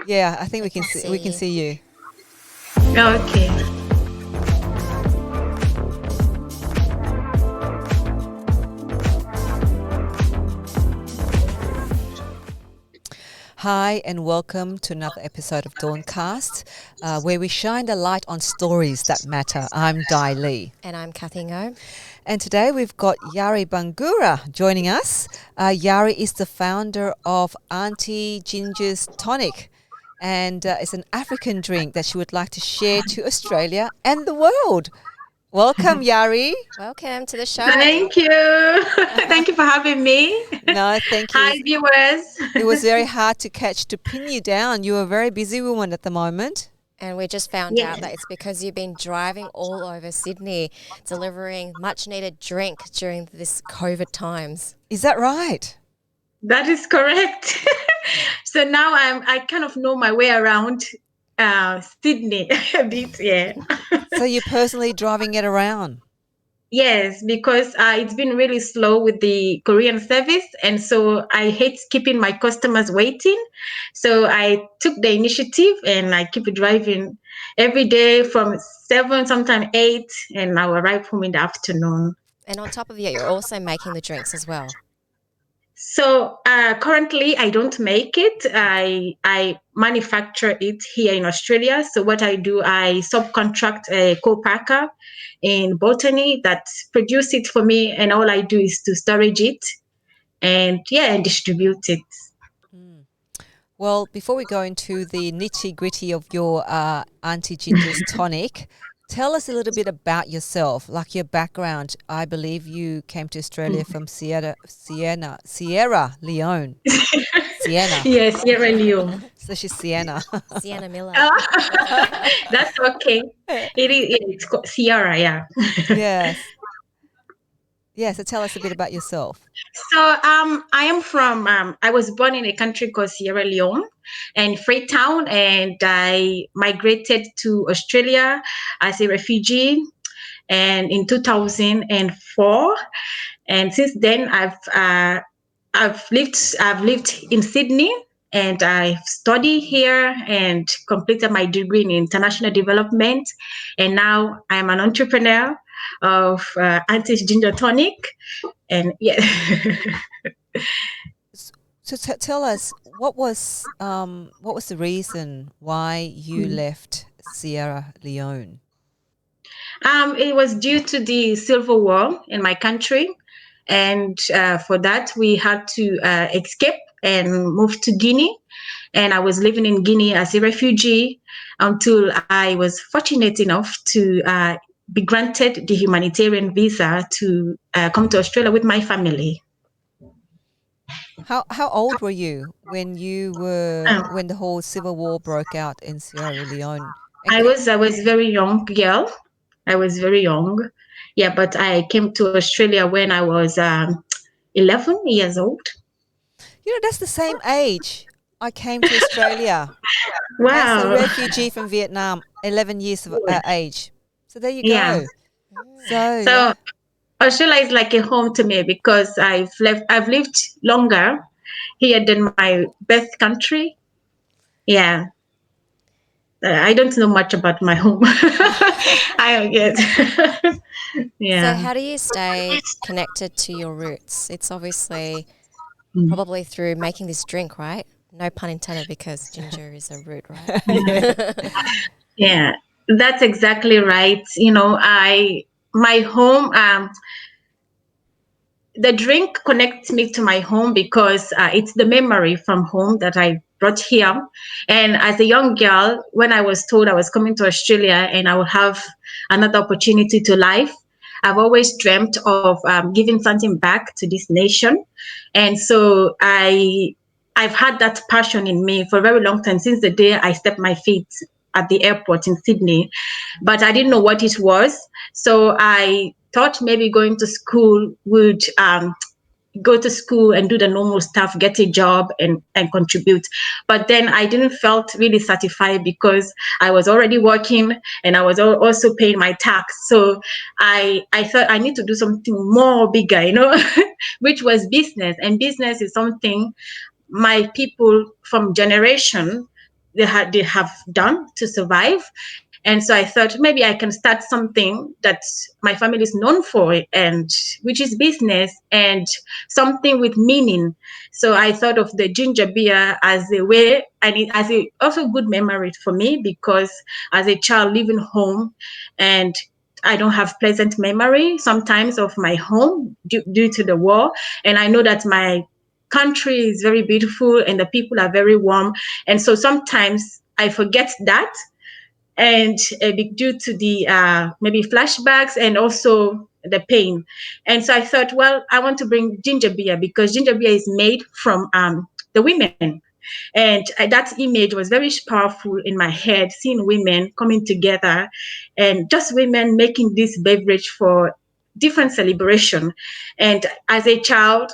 Yeah, I think we can see you. Okay. Hi and welcome to another episode of DAWNCast, where we shine the light on stories that matter. I'm Dai Lee. And I'm Kathy Ngo. And today we've got Yarrie Bangura joining us. Yarrie is the founder of Aunty Ginger's Tonic, and it's an African drink that she would like to share to Australia and the world. Welcome, Yarrie. Welcome to the show. Thank you. Thank you for having me. No, thank you. Hi, viewers. It was very hard to pin you down. You're a very busy woman at the moment. And we just found out that it's because you've been driving all over Sydney, delivering much-needed drink during this COVID times. Is that right? That is correct. So now I kind of know my way around Sydney a bit, yeah. So you're personally driving it around? Yes, because it's been really slow with the Korean service. And so I hate keeping my customers waiting. So I took the initiative and I keep driving every day from 7, sometimes 8, and I will arrive home in the afternoon. And on top of that, you're also making the drinks as well. So currently I don't make it. I manufacture it here in Australia. So what I do, I subcontract a co-packer in Botany that produce it for me, and all I do is to storage it and distribute it. Well, before we go into the nitty-gritty of your Aunty Ginger's Tonic, tell us a little bit about yourself, like your background. I believe you came to Australia from Sierra Leone. Sienna. Yes, Sierra Leone. So she's Sienna. Sienna Miller. That's okay. It's called Sierra, yeah. Yes. Yeah, so tell us a bit about yourself. So I am from, I was born in a country called Sierra Leone and Freetown, and I migrated to Australia as a refugee and in 2004. And since then I've lived in Sydney, and I've studied here and completed my degree in international development. And now I'm an entrepreneur of Aunty Ginger Tonic. And yeah. So tell us, what was the reason why you left Sierra Leone? It was due to the civil war in my country. And for that, we had to escape and move to Guinea. And I was living in Guinea as a refugee until I was fortunate enough to be granted the humanitarian visa to come to Australia with my family. How old were you when when the whole civil war broke out in Sierra Leone? I was very young girl. I was very young. Yeah, but I came to Australia when I was 11 years old. You know, that's the same age I came to Australia. Wow. As a refugee from Vietnam, 11 years of age. So there you go. Yeah. So Australia is like a home to me because I've lived longer here than my birth country. Yeah. I don't know much about my home. I guess. Yeah. So how do you stay connected to your roots? It's obviously probably through making this drink, right? No pun intended, because ginger is a root, right? Yeah, that's exactly right. You know, my home, the drink connects me to my home because it's the memory from home that I brought here. And as a young girl, when I was told I was coming to Australia and I would have another opportunity to life, I've always dreamt of giving something back to this nation. And so I've had that passion in me for a very long time, since the day I stepped my feet at the airport in Sydney, but I didn't know what it was. So I thought maybe going to school would go to school and do the normal stuff, get a job and contribute. But then I didn't felt really satisfied because I was already working and I was also paying my tax. So I thought I need to do something more bigger, you know, which was business. And business is something my people from generation, they have done to survive. And so I thought maybe I can start something that my family is known for, and which is business and something with meaning. So I thought of the ginger beer as a way, and it, as a also good memory for me, because as a child living home, and I don't have pleasant memory sometimes of my home due to the war. And I know that my country is very beautiful and the people are very warm. And so sometimes I forget that, and due to the maybe flashbacks and also the pain. And so I thought, well, I want to bring ginger beer, because ginger beer is made from the women. And that image was very powerful in my head, seeing women coming together and just women making this beverage for different celebration. And as a child,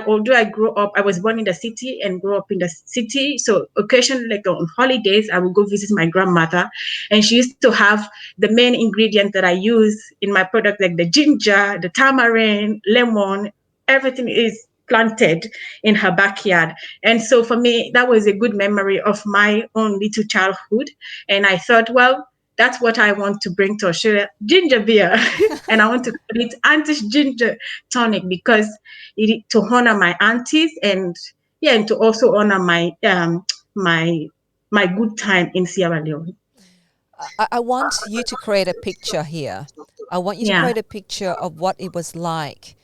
although I grew up, I was born in the city and grew up in the city. So occasionally, like on holidays, I would go visit my grandmother, and she used to have the main ingredient that I use in my product, like the ginger, the tamarind, lemon, everything is planted in her backyard. And so for me, that was a good memory of my own little childhood. And I thought, well, that's what I want to bring to Australia, ginger beer. And I want to call it Auntie Ginger Tonic, because to honor my aunties, and yeah, and to also honor my my good time in Sierra Leone. I want you to create a picture here. I want you to Yeah, create a picture of what it was like,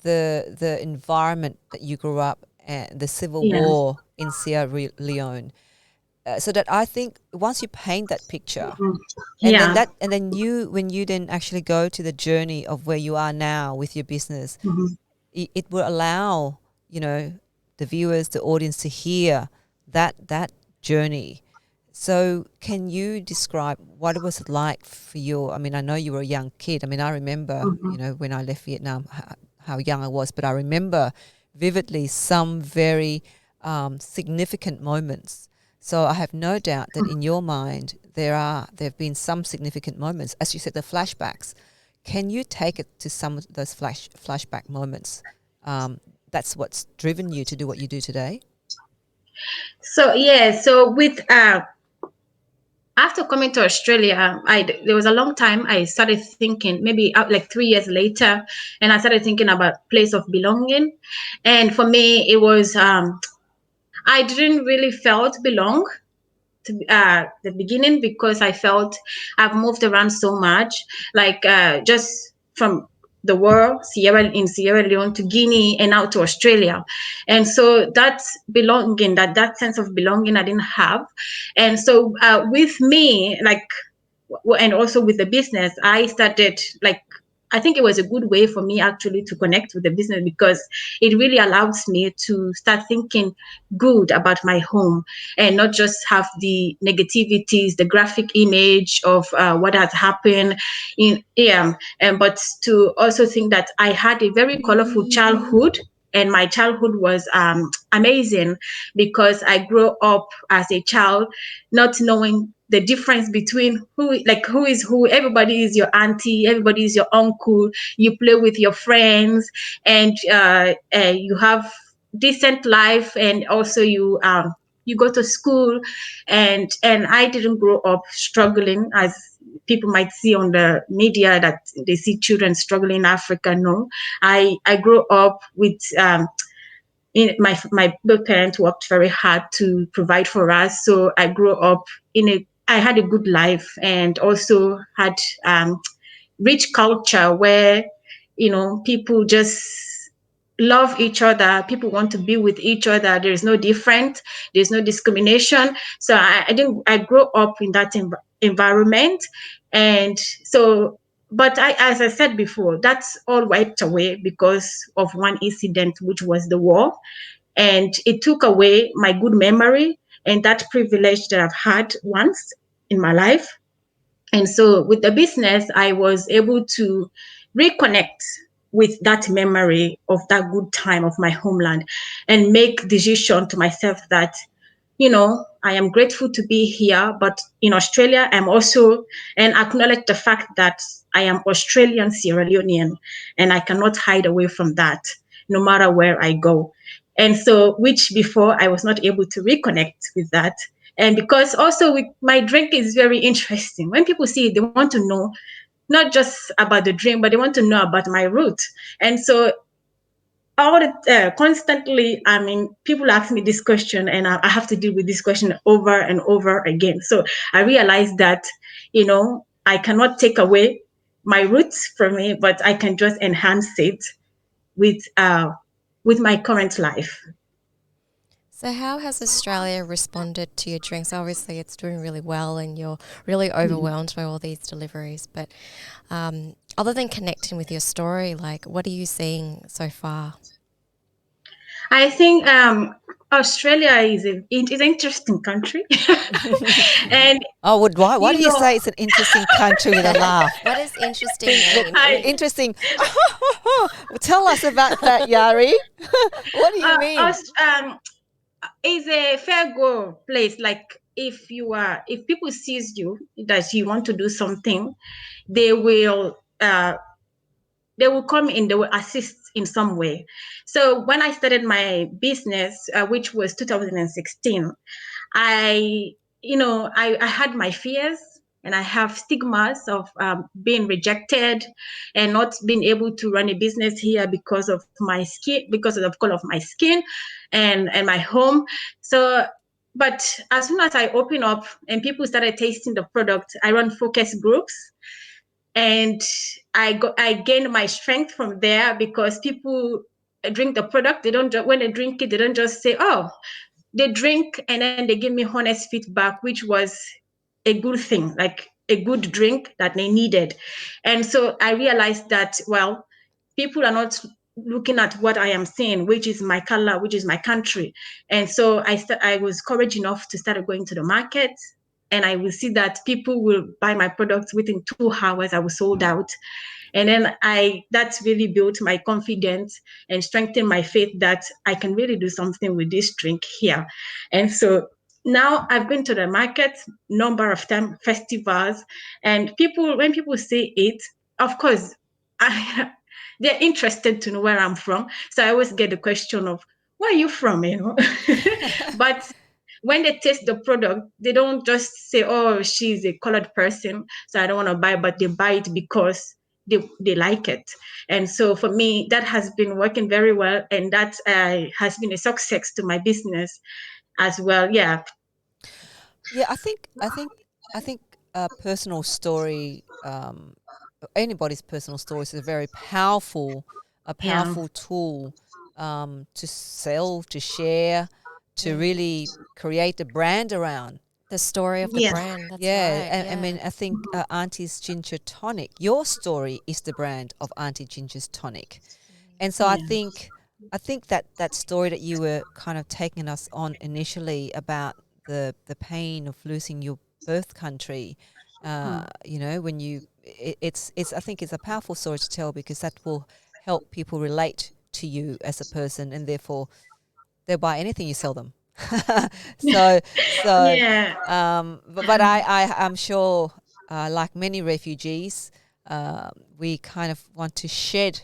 the environment that you grew up and the civil yeah, war in Sierra Leone. So that I think once you paint that picture, yeah. and then you when you then actually go to the journey of where you are now with your business, Mhm. it will allow, you know, the viewers, the audience to hear that journey. So can you describe what it was like for you? I mean, I know you were a young kid. I mean, I remember, you Mhm. know, when I left Vietnam, how young I was, but I remember vividly some very significant moments. So I have no doubt that in your mind there have been some significant moments, as you said, the flashbacks. Can you take it to some of those flashback moments? That's what's driven you to do what you do today. So yeah, so with after coming to Australia, there was a long time I started thinking, maybe like 3 years later, and I started thinking about place of belonging. And for me, it was I didn't really felt belong to the beginning, because I felt I've moved around so much, like just from the world, Sierra Leone to Guinea and now to Australia. And so that belonging, that sense of belonging I didn't have. And so with me, like, and also with the business, I started like, I think it was a good way for me actually to connect with the business, because it really allows me to start thinking good about my home, and not just have the negativities, the graphic image of what has happened in and but to also think that I had a very colorful childhood, and my childhood was amazing, because I grew up as a child not knowing the difference between who is who. Everybody is your auntie, everybody is your uncle. You play with your friends, and you have decent life, and also you go to school. And I didn't grow up struggling, as people might see on the media that they see children struggling in Africa. No, I grew up with my both parents worked very hard to provide for us. So I grew up I had a good life, and also had rich culture where people just love each other. People want to be with each other. There's no different. There's no discrimination. So I didn't. I grew up in that environment, and so. But as I said before, that's all wiped away because of one incident, which was the war, and it took away my good memory and that privilege that I've had once in my life. And so with the business, I was able to reconnect with that memory of that good time of my homeland, and make decision to myself that, I am grateful to be here, but in Australia, I'm also, and acknowledge the fact that I am Australian Sierra Leonean, and I cannot hide away from that no matter where I go. And so, which before I was not able to reconnect with that. And because also with my drink is very interesting. When people see it, they want to know not just about the drink, but they want to know about my root. And so constantly, I mean, people ask me this question, and I have to deal with this question over and over again. So I realized that, I cannot take away my roots from me, but I can just enhance it with my current life. So how has Australia responded to your drinks? Obviously, it's doing really well and you're really overwhelmed by all these deliveries. But other than connecting with your story, like, what are you seeing so far? I think Australia is an interesting country. And why do you say it's an interesting country with a laugh? What does interesting mean? Interesting. Tell us about that, Yarrie. What do you mean? It's a fair go place. Like if people sees you that you want to do something, they will come in, they will assist in some way. So when I started my business, which was 2016, I had my fears, and I have stigmas of being rejected and not being able to run a business here because of my skin, because of the color of my skin and my home. So, but as soon as I open up and people started tasting the product, I run focus groups, and I gained my strength from there, because people drink the product. They don't when they drink it, they don't just say, oh, they drink, and then they give me honest feedback, which was a good thing, like a good drink that they needed. And so I realized that, well, people are not looking at what I am saying, which is my color, which is my country. And so I was courage enough to start going to the market, and I will see that people will buy my products within 2 hours. I was sold out. And then that's really built my confidence and strengthened my faith that I can really do something with this drink here. And so now I've been to the market number of time, festivals, and when people say it, of course, they're interested to know where I'm from. So I always get the question of, where are you from? But when they taste the product, they don't just say, oh, she's a colored person, so I don't want to buy, but they buy it because they like it. And so for me, that has been working very well, and that has been a success to my business as well. Yeah. Yeah, I think a personal story, anybody's personal story is a very Yeah. powerful tool to sell, to share, to really create a brand around. The story of the Yeah. brand. That's Yeah, right. I mean, I think Auntie's Ginger Tonic, your story is the brand of Auntie Ginger's Tonic. And so Yeah. I think that that story that you were kind of taking us on initially about the pain of losing your birth country, when it's I think it's a powerful story to tell, because that will help people relate to you as a person, and therefore they'll buy anything you sell them. so so Yeah. but I'm sure, like many refugees, we kind of want to shed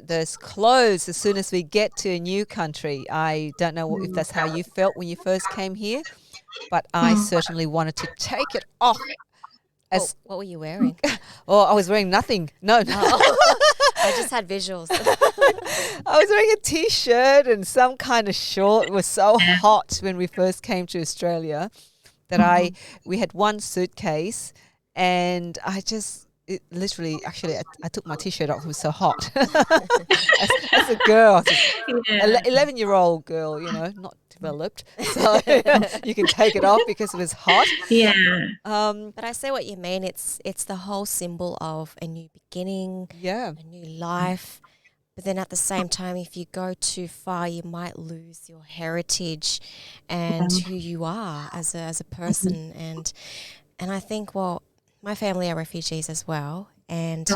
those clothes as soon as we get to a new country. I don't know if that's how you felt when you first came here, but I certainly wanted to take it off. What were you wearing? I was wearing nothing. No. I just had visuals. I was wearing a t-shirt and some kind of short. It was so hot when we first came to Australia that we had one suitcase, and I took my t-shirt off. It was so hot. as a girl, 11-year-old girl, not developed, so you can take it off because it was hot. Yeah. But I see what you mean. It's the whole symbol of a new beginning, Yeah. a new life. But then at the same time, if you go too far, you might lose your heritage and who you are as a person. And I think, well, my family are refugees as well, and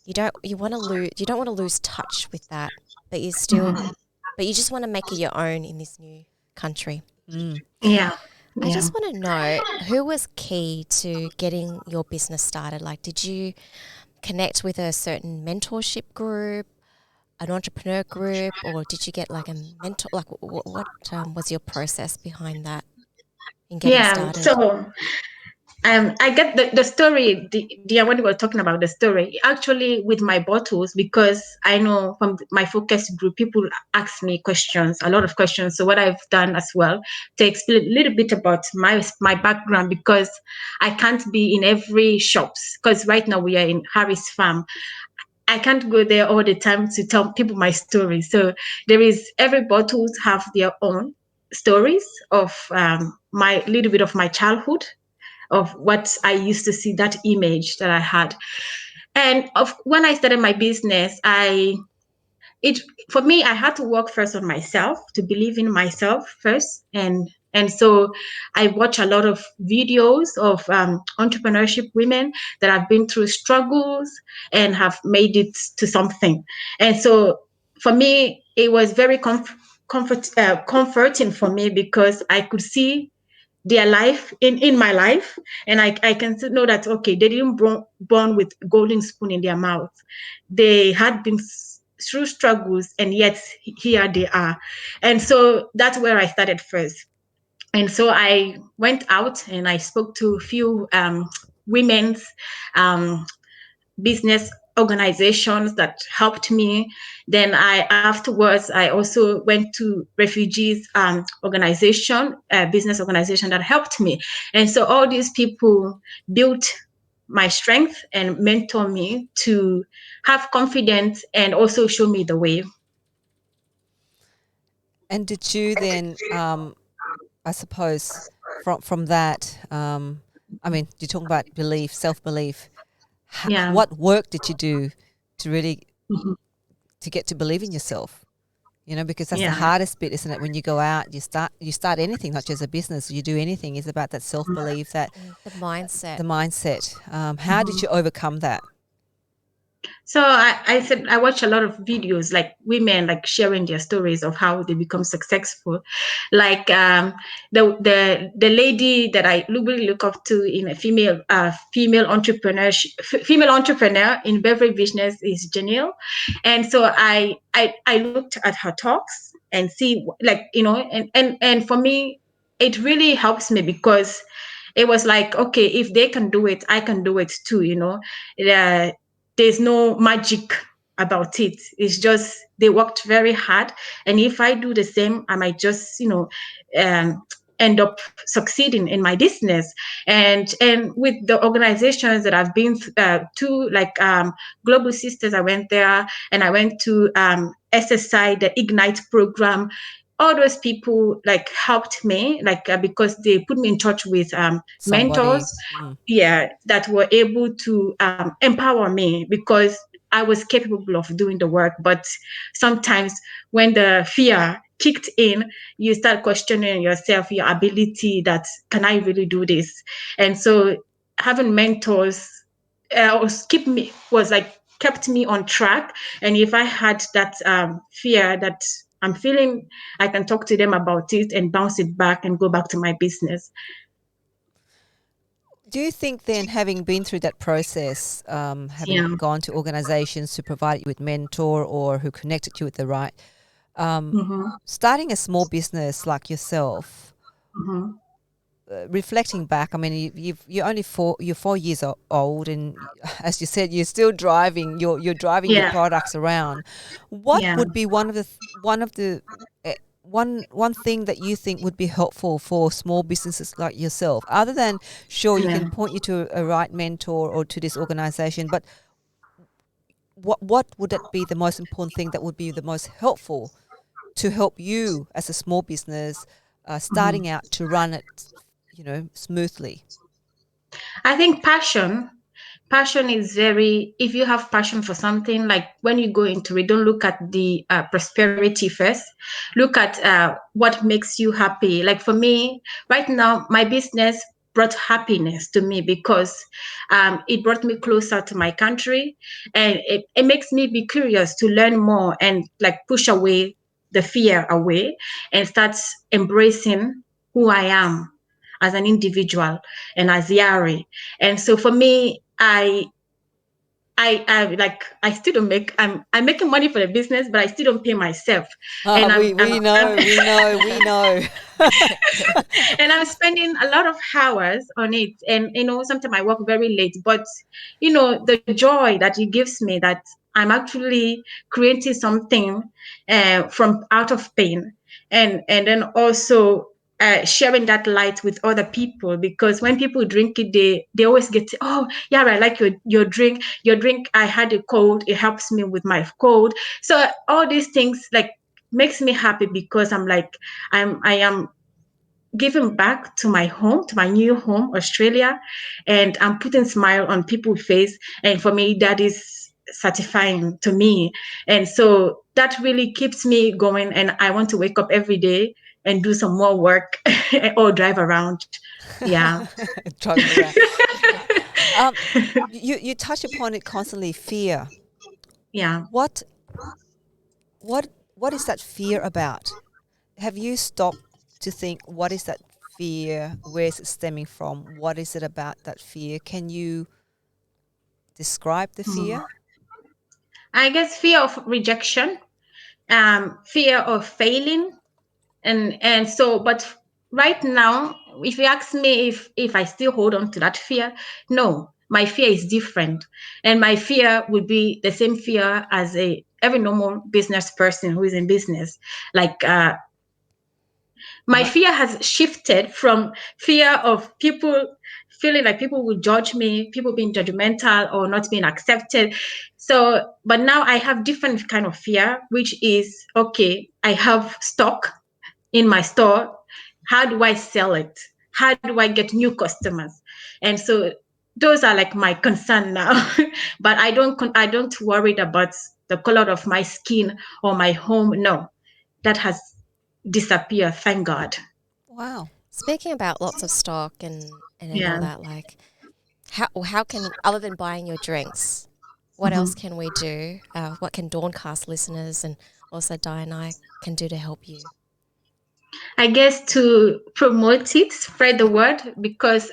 you don't want to lose touch with that, but you just want to make it your own in this new country. Yeah. I just want to know, who was key to getting your business started? Like, did you connect with a certain mentorship group, an entrepreneur group, or did you get like a mentor? Like, what was your process behind that? in getting Yeah. started? So I get the story, the when we were talking about the story, actually with my bottles, because I know from my focus group, people ask me questions, a lot of questions. So what I've done as well to explain a little bit about my background, because I can't be in every shops, because right now we are in Harris Farm. I can't go there all the time to tell people my story. So there is, every bottles have their own stories of my little bit of my childhood, of what I used to see, that image that I had. And when I started my business, it for me, I had to work first on myself, to believe in myself first. And so I watch a lot of videos of entrepreneurship women that have been through struggles and have made it to something. And so for me, it was very comforting for me, because I could see their life in my life, and I can know that, okay, they didn't born with golden spoon in their mouth. They had been through struggles, and yet here they are. And so that's where I started first. And so I went out and I spoke to a few women's um, business organizations that helped me. Then I also went to refugees organization, business organization that helped me. And so all these people built my strength and mentor me to have confidence, and also show me the way. And did you then, I suppose, from that, I mean, you're talking about belief, self belief. Yeah. What work did you do to really Mhm. to get to believe in yourself? You know, because that's the Yeah. hardest bit, isn't it? When you go out, you start anything, not just a business. You do anything. It's about that self belief, that The mindset. the mindset. How did Mhm. you overcome that? So I said I watch a lot of videos, like women like sharing their stories of how they become successful. Like the lady that I really look up to in a female entrepreneur in beverage business is Janelle. And so I looked at her talks and see, like, and for me it really helps me, because it was like, okay, if they can do it, I can do it too. Uh, there's no magic about it. It's just they worked very hard, and if I do the same, I might just um, end up succeeding in my business. And with the organizations that I've been to, like Global Sisters, I went there, and I went to SSI, the Ignite program. All those people like helped me, like because they put me in touch with Somebody. mentors, yeah, that were able to empower me, because I was capable of doing the work. But sometimes when the fear kicked in, you start questioning yourself, your ability, that can I really do this? And so having mentors was like kept me on track. And if I had that fear that I'm feeling, I can talk to them about it and bounce it back and go back to my business. Do you think then, having been through that process, Yeah. having gone to organizations who provided you with mentor or who connected you with the right, Mm-hmm. starting a small business like yourself, Mm-hmm. reflecting back, I mean, you're only you're 4 years old, and as you said, you're still driving. You're driving your Yeah. products around. What Yeah. would be one thing that you think would be helpful for small businesses like yourself, other than, sure, you Yeah. can point you to a right mentor or to this organization, but what would it be, the most important thing that would be the most helpful to help you as a small business Mm-hmm. starting out to run it, smoothly? I think passion is very, if you have passion for something, like when you go into it, don't look at the prosperity first. Look at what makes you happy. Like for me right now, my business brought happiness to me, because it brought me closer to my country, and it makes me be curious to learn more, and like push away the fear away, and start embracing who I am as an individual and as Yarrie. And so for me, I still don't make, I'm making money for the business, but I still don't pay myself. Ah, And we know, we know, we know. and I'm spending a lot of hours on it. And sometimes I work very late, but the joy that it gives me, that I'm actually creating something from out of pain, and then also sharing that light with other people, because when people drink it, they always get, oh yeah, I like your drink. Your drink, I had a cold, it helps me with my cold. So all these things like makes me happy, because I'm like, I am giving back to my home, to my new home, Australia, and I'm putting smile on people's face. And for me, that is satisfying to me. And so that really keeps me going. And I want to wake up every day and do some more work or drive around. Yeah. Driving around. Um, you touch upon it constantly, fear. Yeah. What what is that fear about? Have you stopped to think, what is that fear? Where is it stemming from? What is it about that fear? Can you describe the Hmm. fear? I guess fear of rejection, fear of failing, and so, but right now, if you ask me if I still hold on to that fear, no, my fear is different. And my fear would be the same fear as a every normal business person who is in business. Like my Uh-huh. fear has shifted from fear of people feeling like people will judge me, people being judgmental or not being accepted. So but now I have different kind of fear, which is, okay, I have stock in my store. How do I sell it? How do I get new customers? And so those are like my concern now. But I don't worry about the color of my skin or my home. No, that has disappeared, thank God. Wow. Speaking about lots of stock and all Yeah. that, like how can, other than buying your drinks, what else Mhm. can we do? What can DAWNCast listeners and also Di and I can do to help you? I guess to promote it, spread the word, because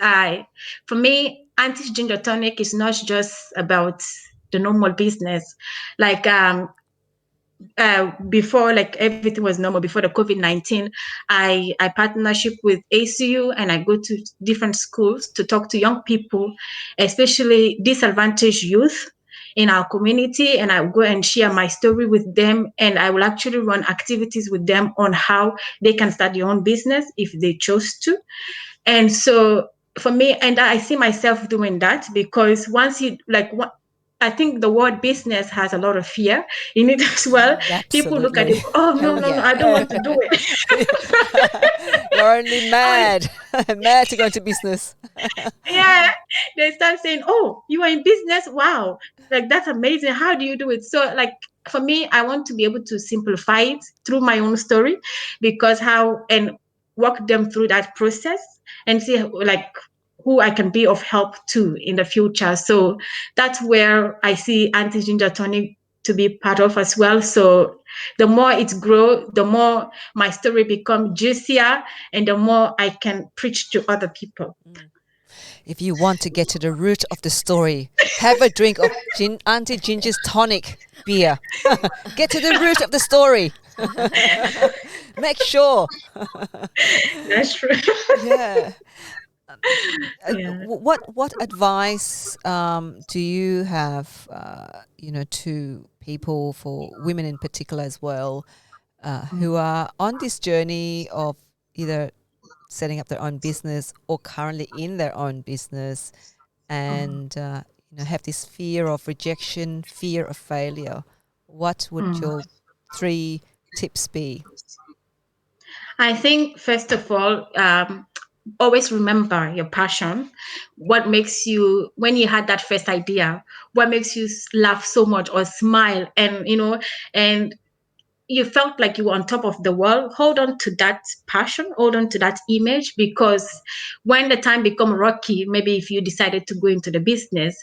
for me, Aunty Ginger Tonic is not just about the normal business. Like before, like everything was normal before the COVID-19, I partnership with ACU, and I go to different schools to talk to young people, especially disadvantaged youth in our community, and I go and share my story with them, and I will actually run activities with them on how they can start their own business if they chose to. And so for me, and I see myself doing that, because once you like what, I think the word business has a lot of fear in it as well. People look at Absolutely. it, oh no, Oh no, no, I don't yeah. want to do it. You're only Oh, mad. Mad to go into business. yeah, they start saying, oh, you are in business, wow, like that's amazing, how do you do it? So like for me, I want to be able to simplify it through my own story, because how, and walk them through that process and see like who I can be of help to in the future. So that's where I see Auntie Ginger Tonic to be part of as well. So the more it grow, the more my story become juicier, and the more I can preach to other people. If you want to get to the root of the story, have a drink of Auntie Ginger's tonic beer. Get to the root of the story. Make sure. That's true. Yeah. Yeah. What advice do you have, to people, for women in particular as well, who are on this journey of either setting up their own business or currently in their own business, and have this fear of rejection, fear of failure? What would Mm. your 3 tips be? I think first of all, always remember your passion. What makes you, when you had that first idea, what makes you laugh so much or smile, and and you felt like you were on top of the world. Hold on to that passion, hold on to that image, because when the time become rocky, maybe if you decided to go into the business,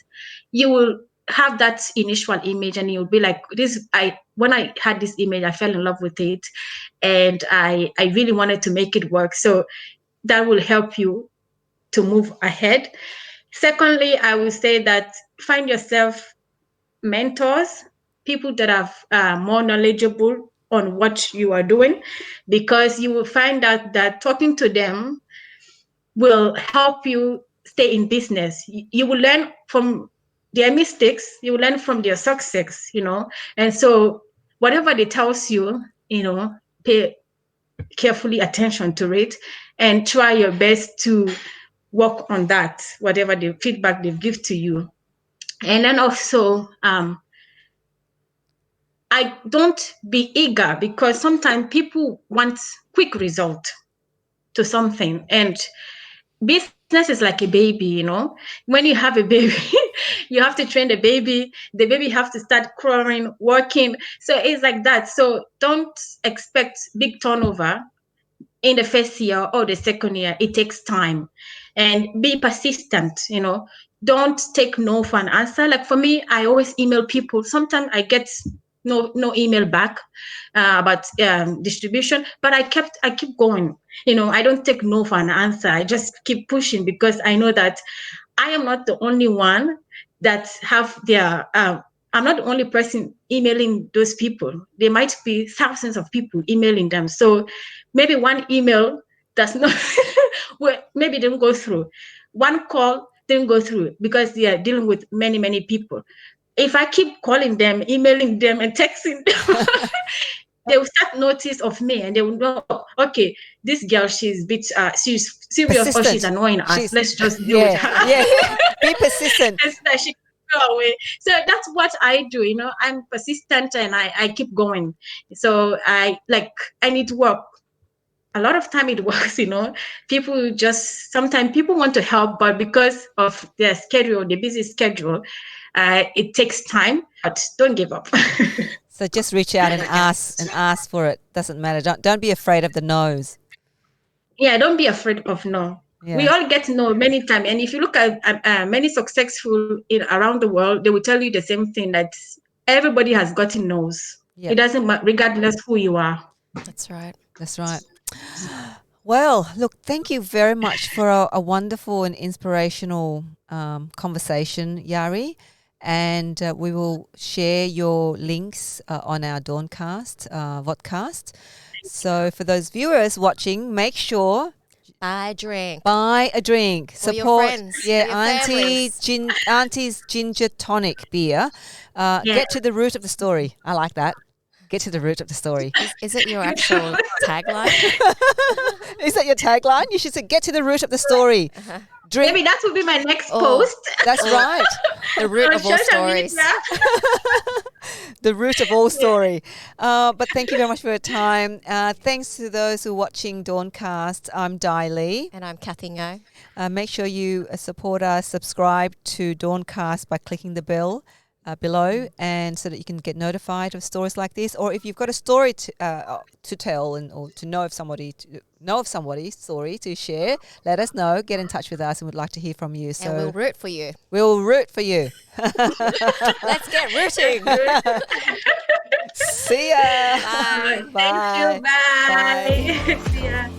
you will have that initial image, and you'll be like, this, I when I had this image, I fell in love with it, and I really wanted to make it work. So that will help you to move ahead. Secondly, I will say that find yourself mentors, people that are more knowledgeable on what you are doing, because you will find out that talking to them will help you stay in business. You will learn from their mistakes, you will learn from their success, and so whatever they tells you, pay carefully attention to it and try your best to work on that, whatever the feedback they give to you. And then also, I don't be eager, because sometimes people want quick result to something, and business is like a baby, when you have a baby you have to train the baby have to start crawling, working, so it's like that. So don't expect big turnover in the first year or the second year. It takes time, and be persistent. Don't take no for an answer. Like for me, I always email people. Sometimes I get no email back about distribution, but I keep going. I don't take no for an answer. I just keep pushing, because I know that I am not the only one that have their I'm not the only person emailing those people. There might be thousands of people emailing them. So maybe one email does not well, maybe didn't go through. One call didn't go through, because they are dealing with many, many people. If I keep calling them, emailing them, and texting them, they will start notice of me, and they will know, okay, this girl, she's she's serious, or she's Persistent. annoying us. Let's just deal with Yeah, her. yeah. Be persistent. And so that she can go away. So that's what I do. I'm persistent, and I keep going. So I need to work. A lot of time it works. People just, sometimes people want to help, but because of their schedule, the busy schedule, it takes time. But don't give up. So just reach out and ask for it. Doesn't matter. Don't be afraid of the no's. Yeah, don't be afraid of no. Yeah. We all get no many times, and if you look at many successful around the world, they will tell you the same thing, that everybody has gotten no's. Yep. It doesn't matter, regardless who you are. That's right. That's right. Well, look, thank you very much for a wonderful and inspirational conversation, Yarrie. And we will share your links on our DAWNCast vodcast. So for those viewers watching, make sure Buy a drink. Support your friends, yeah, for your Auntie's Ginger Tonic Beer. Get to the root of the story. I like that. Get to the root of the story. Is it your actual tagline? Is that your tagline? You should say, get to the root of the story. Uh-huh. Drink. Maybe that will be my next post. That's right. The root On of all social stories. media. The root of all story. But thank you very much for your time. Thanks to those who are watching DAWNCast. I'm Dai Lee. And I'm Kathy Ngo. Make sure you support us, subscribe to DAWNCast by clicking the bell below, and so that you can get notified of stories like this. Or if you've got a story to tell or to know of somebody's story to share, let us know. Get in touch with us, and we'd like to hear from you. So And we'll root for you. We'll root for you. Let's get rooting. See ya. Bye. Thank you. Bye. See ya.